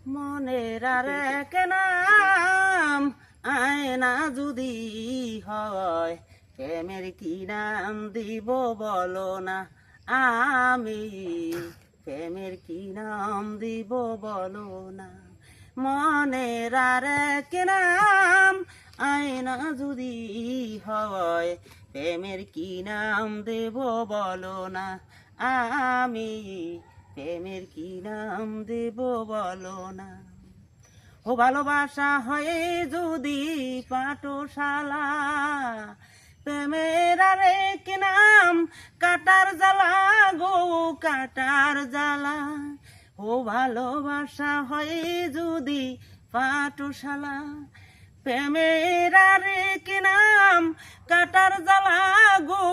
মনের আর এক নাম আয়না যদি হয়, প্রেমের কি নাম দিব বলো না। আমি প্রেমের কি নাম দিব বলো না। মনের আর এক নাম আয়না যদি হয়, প্রেমের কি নাম দেব বলো না। আমি প্রেমের কি নাম দেব বলো না। ও ভালোবাসা হয় যদি পাঠশালা, প্রেমের আরেক নাম কাটার জ্বালা গো কাটার জ্বালা। ও ভালোবাসা হয় যদি পাঠশালা, প্রেমের আরেক নাম কাটার জ্বালা গো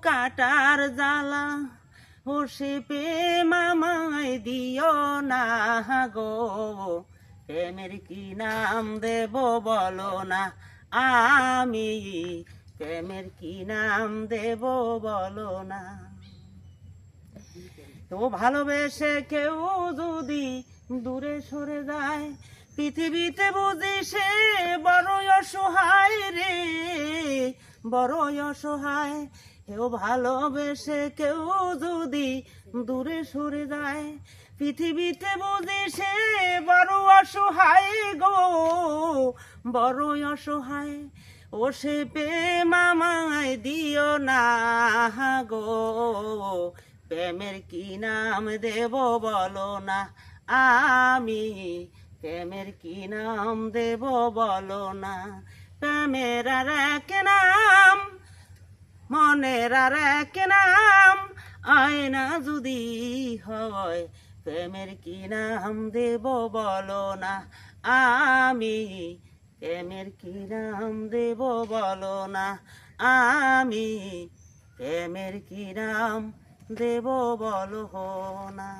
কাটার জ্বালা। ও সে প্রেম আমায় দিও না গো, প্রেমের কি নাম দেব বলো না। আমি প্রেমের কি নাম দেব বলো না। তো ভালোবেসে কেউ যদি দূরে সরে যায়, পৃথিবীতে বুঝি সে বড়ই অসহায় রে, বড়ই অসহায়। কেউ ভালোবেসে কেউ যদি দূরে সরে যায়, পৃথিবীতে বুঝি সে বড় অসহায় গো, বড়ই অসহায়। ও সে প্রেম আমায় দিও না গো, প্রেমের কি নাম দেব বলো না। আমি প্রেমের কি নাম দেব বলো না। প্রেমের আর এক নাম, মনের আর এক নাম আয়না যদি হয়, প্রেমের কি নাম দেব বলো না। আমি প্রেমের কি নাম দেব বলো না। আমি প্রেমের কি নাম দেব বলো না।